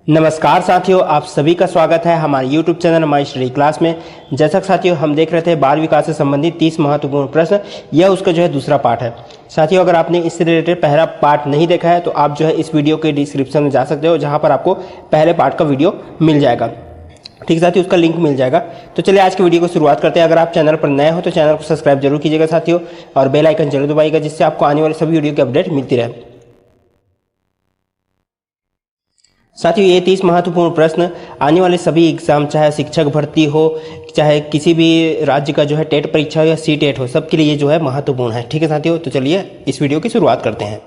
नमस्कार साथियों, आप सभी का स्वागत है हमारे YouTube channel my study class में। जैसा कि साथियों हम देख रहे थे बाल विकास से संबंधित 30 महत्वपूर्ण प्रश्न, यह उसका जो है दूसरा पार्ट है। साथियों अगर आपने इससे रिलेटेड पहला पार्ट नहीं देखा है तो आप जो है इस वीडियो के डिस्क्रिप्शन में जा सकते हो, जहां पर आपको पहले पार्ट का वीडियो मिल जाएगा। ठीक है साथियों, उसका लिंक मिल जाएगा। तो चलिए आज की वीडियो को शुरुआत करते हैं। अगर आप चैनल पर नए हो तो चैनल को सब्सक्राइब जरूर कीजिएगा साथियों, और बेल आइकन जरूर दबाइएगा, जिससे आपको आने वाले सभी वीडियो की अपडेट मिलती रहे। साथियों ये 30 महत्वपूर्ण प्रश्न आने वाले सभी एग्जाम, चाहे शिक्षक भर्ती हो, चाहे किसी भी राज्य का जो है टेट परीक्षा हो या सीटेट हो, सबके लिए जो है महत्वपूर्ण है। ठीक है साथियों, तो चलिए इस वीडियो की शुरुआत करते हैं।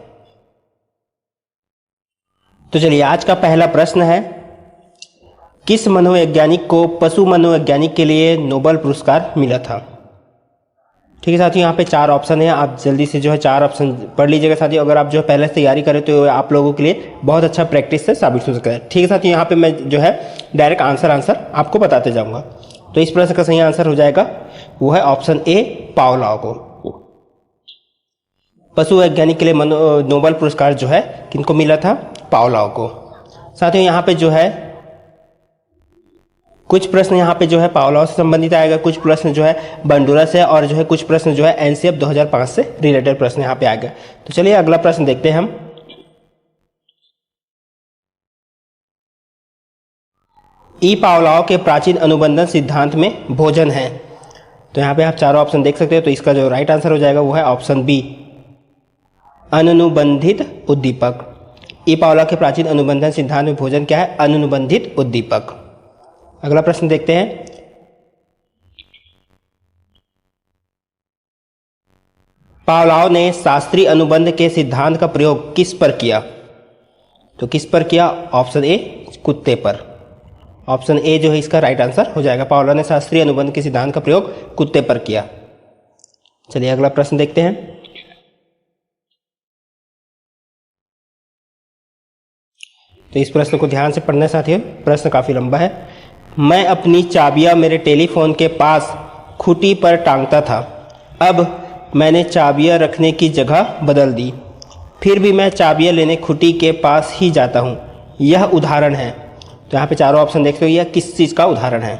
तो चलिए आज का पहला प्रश्न है, किस मनोवैज्ञानिक को पशु मनोवैज्ञानिक के लिए नोबेल पुरस्कार मिला था? ठीक है साथियों, यहाँ पे 4 ऑप्शन है, आप जल्दी से जो है 4 ऑप्शन पढ़ लीजिएगा साथियों। अगर आप जो है पहले से तैयारी करें तो आप लोगों के लिए बहुत अच्छा प्रैक्टिस से साबित हो सकता है। ठीक है साथियों, यहाँ पे मैं जो है डायरेक्ट आंसर आपको बताते जाऊंगा। तो इस प्रश्न का सही आंसर हो जाएगा वो है ऑप्शन ए, पावलोव को। पशु वैज्ञानिक के लिए नोबेल पुरस्कार जो है किनको मिला था? पावलोव को। साथियों यहाँ पे जो है कुछ प्रश्न यहाँ पे जो है पावलोव से संबंधित आएगा, कुछ प्रश्न जो है बंडूरा से, और जो है कुछ प्रश्न जो है एनसीएफ 2005 से रिलेटेड प्रश्न यहाँ पे आएगा। तो चलिए अगला प्रश्न देखते हैं हम। ई पावलोव के प्राचीन अनुबंधन सिद्धांत में भोजन है। तो यहाँ पे आप 4 ऑप्शन देख सकते हो, तो इसका जो राइट आंसर हो जाएगा वो है ऑप्शन बी, अनुबंधित उद्दीपक। ई पावलोव के प्राचीन अनुबंधन सिद्धांत में भोजन क्या है? अनुबंधित उद्दीपक। अगला प्रश्न देखते हैं, पावलोव ने शास्त्रीय अनुबंध के सिद्धांत का प्रयोग किस पर किया? तो किस पर किया? ऑप्शन ए, कुत्ते पर। ऑप्शन ए जो है इसका राइट आंसर हो जाएगा। पावलोव ने शास्त्रीय अनुबंध के सिद्धांत का प्रयोग कुत्ते पर किया। चलिए अगला प्रश्न देखते हैं, तो इस प्रश्न को ध्यान से पढ़ना साथियों, प्रश्न काफी लंबा है। मैं अपनी चाबियां मेरे टेलीफोन के पास खूंटी पर टांगता था, अब मैंने चाबियां रखने की जगह बदल दी, फिर भी मैं चाबियां लेने खूंटी के पास ही जाता हूं, यह उदाहरण है। तो यहाँ पे 4 ऑप्शन देखते हो, यह किस चीज का उदाहरण है?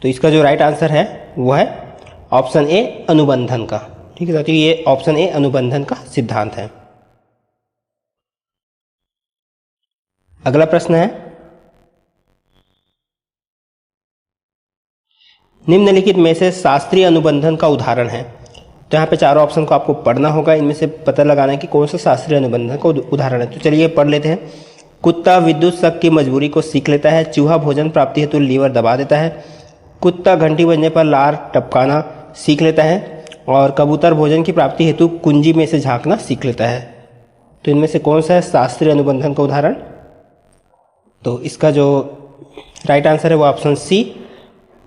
तो इसका जो राइट आंसर है वो है ऑप्शन ए, अनुबंधन का। ठीक है साथियों, ये ऑप्शन ए अनुबंधन का सिद्धांत है। अगला प्रश्न है, निम्नलिखित में से शास्त्रीय अनुबंधन का उदाहरण है। तो यहाँ पे 4 ऑप्शन को आपको पढ़ना होगा, इनमें से पता लगाना है कि कौन सा शास्त्रीय अनुबंधन का उदाहरण है। तो चलिए पढ़ लेते हैं। कुत्ता विद्युत शक की मजबूरी को सीख लेता है, चूहा भोजन प्राप्ति हेतु लीवर दबा देता है, कुत्ता घंटी बजने पर लार टपकाना सीख लेता है, और कबूतर भोजन की प्राप्ति हेतु कुंजी में से झांकना सीख लेता है। तो इनमें से कौन सा है शास्त्रीय अनुबंधन का उदाहरण? तो इसका जो राइट आंसर है वो ऑप्शन सी,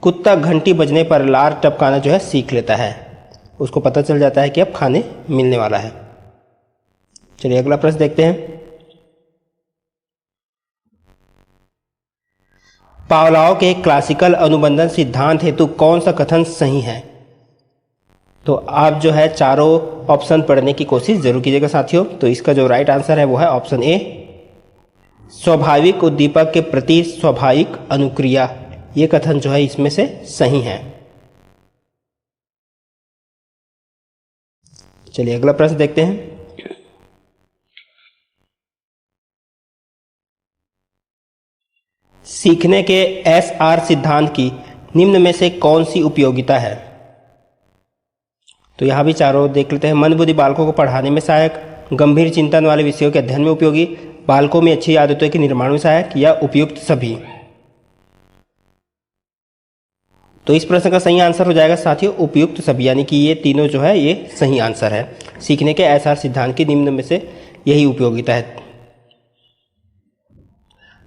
कुत्ता घंटी बजने पर लार टपकाना जो है सीख लेता है, उसको पता चल जाता है कि अब खाने मिलने वाला है। चलिए अगला प्रश्न देखते हैं, पावलोव के क्लासिकल अनुबंधन सिद्धांत हेतु कौन सा कथन सही है? तो आप जो है चारों ऑप्शन पढ़ने की कोशिश जरूर कीजिएगा साथियों। तो इसका जो राइट आंसर है वो है ऑप्शन ए, स्वाभाविक उद्दीपक के प्रति स्वाभाविक अनुक्रिया, ये कथन जो है इसमें से सही है। चलिए अगला प्रश्न देखते हैं, सीखने के एसआर सिद्धांत की निम्न में से कौन सी उपयोगिता है? तो यहां भी चारों देख लेते हैं। मंदबुद्धि बालकों को पढ़ाने में सहायक, गंभीर चिंतन वाले विषयों के अध्ययन में उपयोगी, बालकों में अच्छी आदतों के निर्माण में सहायक, या उपयुक्त सभी। तो इस प्रश्न का सही आंसर हो जाएगा साथियों उपयुक्त सभी, यानी कि ये तीनों जो है ये सही आंसर है। सीखने के एसआर सिद्धांत की निम्न में से यही उपयोगिता है।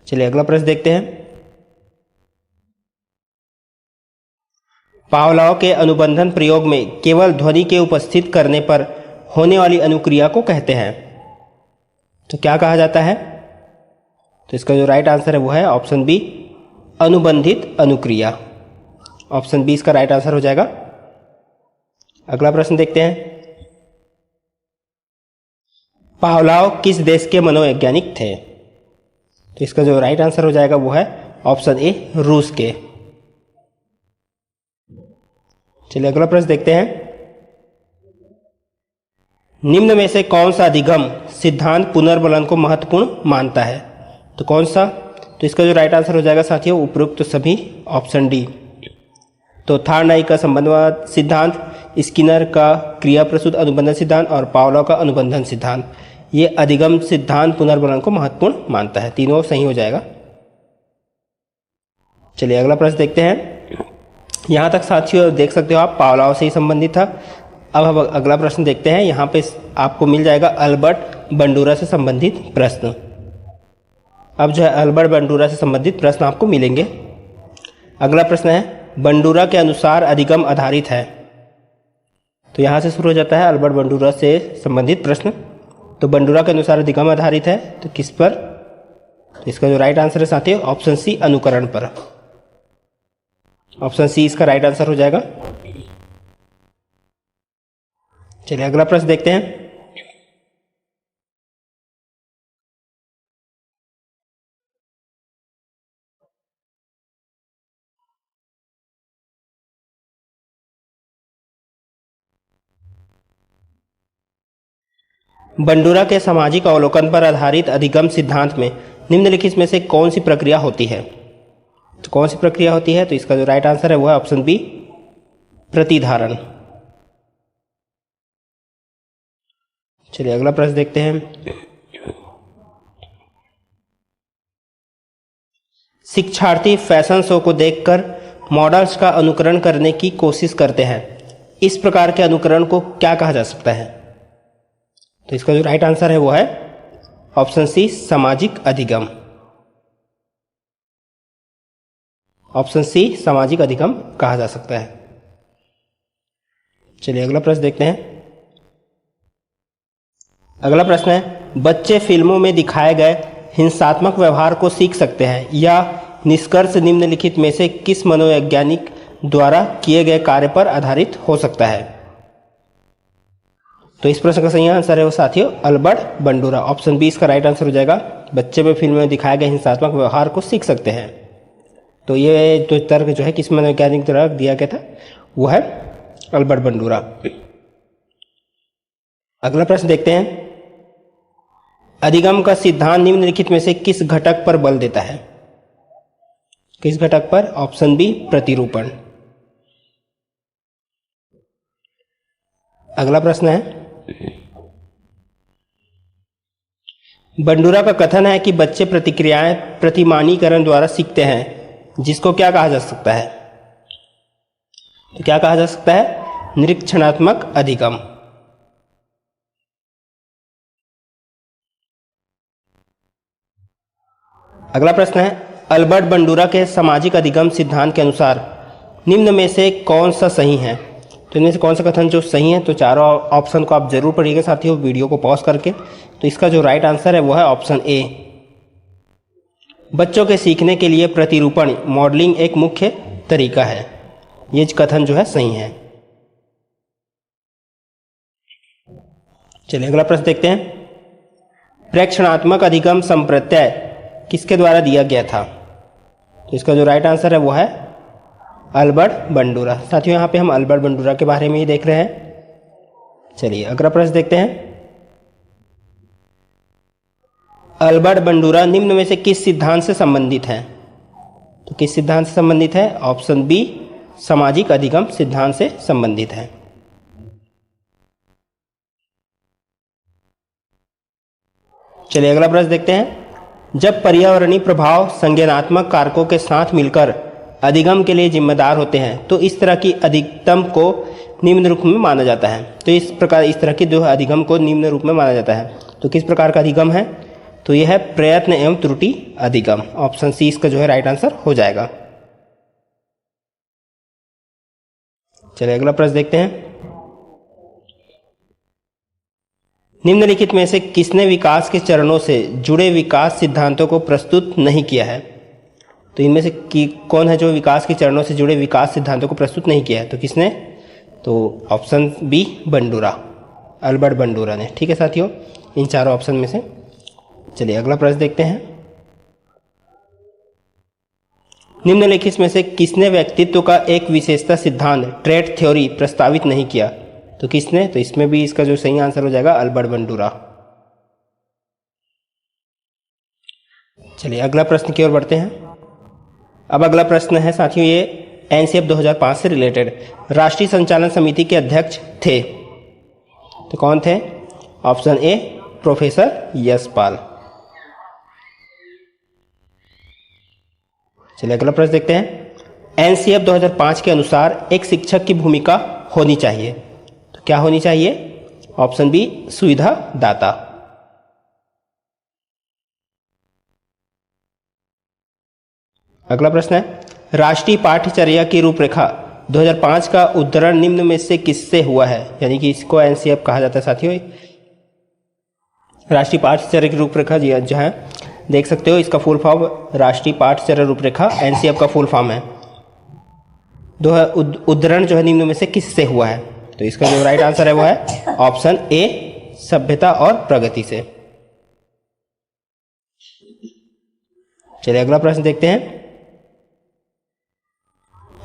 चलिए अगला प्रश्न देखते हैं, पावलोव के अनुबंधन प्रयोग में केवल ध्वनि के उपस्थित करने पर होने वाली अनुक्रिया को कहते हैं। तो क्या कहा जाता है? तो इसका जो राइट आंसर है वो है ऑप्शन बी, अनुबंधित अनुक्रिया। ऑप्शन बी इसका राइट आंसर हो जाएगा। अगला प्रश्न देखते हैं, पावलोव किस देश के मनोवैज्ञानिक थे? तो इसका जो राइट आंसर हो जाएगा वो है ऑप्शन ए, रूस के। चलिए अगला प्रश्न देखते हैं। निम्न में से कौन सा अधिगम सिद्धांत पुनर्बलन को महत्वपूर्ण मानता है? तो कौन सा? तो इसका जो राइट आंसर हो जाएगा साथियों उपरोक्त सभी, ऑप्शन डी। तो थार्नाई का संबंधवाद सिद्धांत, स्किनर का क्रिया प्रसूत अनुबंधन सिद्धांत और पावलोव का अनुबंधन सिद्धांत, ये अधिगम सिद्धांत पुनर्बलन को महत्वपूर्ण मानता है। तीनों सही हो जाएगा। चलिए अगला प्रश्न देखते हैं। यहाँ तक साथियों देख सकते हो आप पावलोव से ही संबंधित था। अब हम अगला प्रश्न देखते हैं। यहाँ पे आपको मिल जाएगा अल्बर्ट बंडूरा से संबंधित प्रश्न। अब जो है अल्बर्ट बंडूरा से संबंधित प्रश्न आपको मिलेंगे। अगला प्रश्न है, बंडूरा के अनुसार अधिगम आधारित है। तो यहाँ से शुरू हो जाता है अल्बर्ट बंडूरा से संबंधित प्रश्न। तो बंडूरा के अनुसार अधिगम आधारित है तो किस पर? तो इसका जो राइट आंसर है साथियों ऑप्शन सी, अनुकरण पर। ऑप्शन सी इसका राइट आंसर हो जाएगा। चलिए अगला प्रश्न देखते हैं। बंडूरा के सामाजिक अवलोकन पर आधारित अधिगम सिद्धांत में निम्नलिखित में से कौन सी प्रक्रिया होती है? तो कौन सी प्रक्रिया होती है? तो इसका जो राइट आंसर है वो है ऑप्शन बी, प्रतिधारण। चलिए अगला प्रश्न देखते हैं। शिक्षार्थी फैशन शो को देखकर मॉडल्स का अनुकरण करने की कोशिश करते हैं। इस प्रकार के अनुकरण को क्या कहा जा सकता है? तो इसका जो राइट आंसर है वो है ऑप्शन सी, सामाजिक अधिगम। ऑप्शन सी, सामाजिक अधिगम कहा जा सकता है। चलिए अगला प्रश्न देखते हैं। अगला प्रश्न है, बच्चे फिल्मों में दिखाए गए हिंसात्मक व्यवहार को सीख सकते हैं या निष्कर्ष निम्नलिखित में से किस मनोवैज्ञानिक द्वारा किए गए कार्य पर आधारित हो सकता है? तो इस प्रश्न का सही आंसर है वो साथियों अल्बर्ट बंडूरा। ऑप्शन बी इसका राइट आंसर हो जाएगा। बच्चे में फिल्म में दिखाए गए हिंसात्मक व्यवहार को सीख सकते हैं। तो ये जो तर्क जो है किस मनोवैज्ञानिक द्वारा दिया गया था वो है अल्बर्ट बंडूरा। अगला प्रश्न देखते हैं। अधिगम का सिद्धांत निम्नलिखित में से किस घटक पर बल देता है? किस घटक पर? ऑप्शन बी, प्रतिरूपण। अगला प्रश्न है, बंडूरा का कथन है कि बच्चे प्रतिक्रियाएं प्रतिमानीकरण द्वारा सीखते हैं, जिसको क्या कहा जा सकता है? तो क्या कहा जा सकता है? निरीक्षणात्मक अधिगम। अगला प्रश्न है, अल्बर्ट बंडूरा के सामाजिक अधिगम सिद्धांत के अनुसार निम्न में से कौन सा सही है? तो इनमें से कौन सा कथन जो सही है? तो चारों ऑप्शन को आप जरूर पढ़िएगा साथियों वीडियो को पॉज करके। तो इसका जो राइट आंसर है वो है ऑप्शन ए, बच्चों के सीखने के लिए प्रतिरूपण मॉडलिंग एक मुख्य तरीका है। ये कथन जो है सही है। चलिए अगला प्रश्न देखते हैं। प्रेक्षणात्मक अधिगम संप्रत्यय किसके द्वारा दिया गया था? तो इसका जो राइट आंसर है वो है अल्बर्ट बंडूरा। साथियों यहाँ पे हम अल्बर्ट बंडूरा के बारे में ही देख रहे हैं। चलिए अगला प्रश्न देखते हैं। अल्बर्ट बंडूरा निम्न में से किस सिद्धांत से संबंधित है? तो किस सिद्धांत से संबंधित है? ऑप्शन बी, सामाजिक अधिगम सिद्धांत से संबंधित है। चलिए अगला प्रश्न देखते हैं। जब पर्यावरणीय प्रभाव संज्ञानात्मक कारकों के साथ मिलकर अधिगम के लिए जिम्मेदार होते हैं तो इस तरह की अधिगम को निम्न रूप में माना जाता है। तो इस तरह की जो अधिगम को निम्न रूप में माना जाता है। तो किस प्रकार का अधिगम है? तो यह है प्रयत्न एवं त्रुटि अधिगम। ऑप्शन सी इसका जो है राइट आंसर हो जाएगा। चलिए अगला प्रश्न देखते हैं। निम्नलिखित में से किसने विकास के चरणों से जुड़े विकास सिद्धांतों को प्रस्तुत नहीं किया है? तो इनमें से कौन है जो विकास के चरणों से जुड़े विकास सिद्धांतों को प्रस्तुत नहीं किया है? तो किसने? तो option B, Bandura, Albert Bandura ने। ठीक है साथियों, इन चारों ऑप्शन में से। चलिए अगला प्रश्न देखते हैं। निम्नलिखित में से किसने व्यक्तित्व का एक विशेषता सिद्धांत ट्रेट थ्योरी प्रस्तावित नहीं किया? तो किसने? तो इसमें भी इसका जो सही आंसर हो जाएगा अल्बर्ट बंडूरा। चलिए अगला प्रश्न की ओर बढ़ते हैं। अब अगला प्रश्न है साथियों, ये एनसीएफ 2005 से रिलेटेड। राष्ट्रीय संचालन समिति के अध्यक्ष थे, तो कौन थे? Option A professor Yashpal. चलिए अगला प्रश्न देखते हैं। एनसीएफ 2005 के अनुसार एक शिक्षक की भूमिका होनी चाहिए, तो क्या होनी चाहिए? ऑप्शन बी सुविधा दाता। अगला प्रश्न है, राष्ट्रीय पाठ्यचर्या की रूपरेखा 2005 का उद्धरण निम्न में से किससे हुआ है? यानी कि इसको एनसीएफ कहा जाता है साथियों। राष्ट्रीय पाठ्यचर्या की रूपरेखा जो है देख सकते हो, इसका फुल फॉर्म राष्ट्रीय पाठ्यचर्या रूपरेखा एनसीएफ का फुल फॉर्म है। उद्धरण जो है निम्न में से किससे हुआ है? तो इसका जो राइट आंसर है वो है ऑप्शन ए सभ्यता और प्रगति से। चलिए अगला प्रश्न देखते हैं।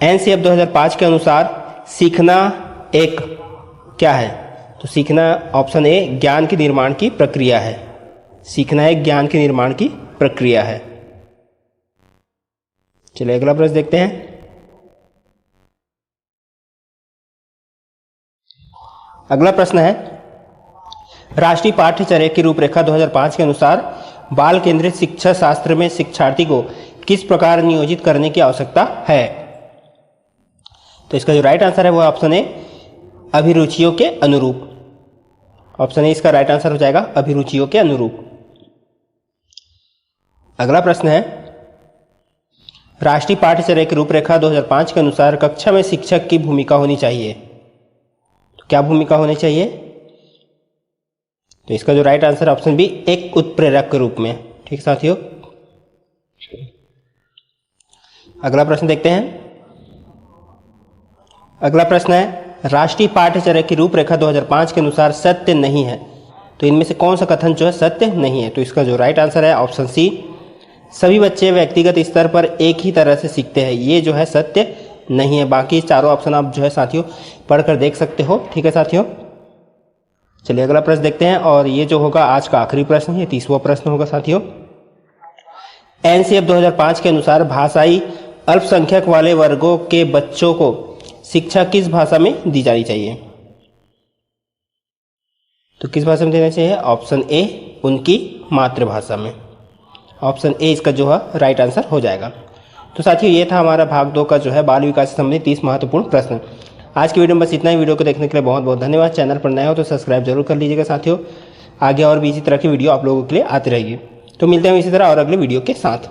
एनसीएफ 2005 के अनुसार सीखना एक क्या है? तो सीखना ऑप्शन ए ज्ञान के निर्माण की प्रक्रिया है। सीखना एक ज्ञान के निर्माण की प्रक्रिया है। चलिए अगला प्रश्न देखते हैं। अगला प्रश्न है, राष्ट्रीय पाठ्यचर्या की रूपरेखा 2005 के अनुसार बाल केंद्रित शिक्षा शास्त्र में शिक्षार्थी को किस प्रकार नियोजित करने की आवश्यकता है? तो इसका जो राइट आंसर है वो ऑप्शन ए अभिरुचियों के अनुरूप। ऑप्शन ए इसका राइट आंसर हो जाएगा अभिरुचियों के अनुरूप। अगला प्रश्न है, राष्ट्रीय पाठ्यचर्या की रूपरेखा 2005 के अनुसार कक्षा में शिक्षक की भूमिका होनी चाहिए, तो क्या भूमिका होनी चाहिए? तो इसका जो राइट आंसर ऑप्शन बी एक उत्प्रेरक के रूप में। ठीक साथियों, अगला प्रश्न देखते हैं। अगला प्रश्न है, राष्ट्रीय पाठ्यचर्या की रूपरेखा 2005 के अनुसार सत्य नहीं है, तो इनमें से कौन सा कथन जो है सत्य नहीं है? तो इसका जो राइट आंसर है ऑप्शन सी सभी बच्चे व्यक्तिगत स्तर पर एक ही तरह से सीखते हैं, ये जो है सत्य नहीं है। बाकी चारों ऑप्शन आप जो है साथियों पढ़कर देख सकते हो। ठीक है साथियों, चलिए अगला प्रश्न देखते हैं, और ये जो होगा आज का आखिरी प्रश्न, ये 30वां प्रश्न होगा साथियों। एनसीएफ 2005 के अनुसार भाषाई अल्पसंख्यक वाले वर्गों के बच्चों को शिक्षा किस भाषा में दी जानी चाहिए? तो किस भाषा में देना चाहिए? ऑप्शन ए उनकी मातृभाषा में। ऑप्शन ए इसका जो है राइट आंसर हो जाएगा। तो साथियों ये था हमारा भाग 2 का जो है बाल विकास से संबंधित 30 महत्वपूर्ण प्रश्न। आज की वीडियो में बस इतना ही। वीडियो को देखने के लिए बहुत बहुत धन्यवाद। चैनल पर नए हो तो सब्सक्राइब जरूर कर लीजिएगा साथियों। आगे और भी इसी तरह की वीडियो आप लोगों के लिए आती रहेगी। तो मिलते हैं इसी तरह और अगले वीडियो के साथ।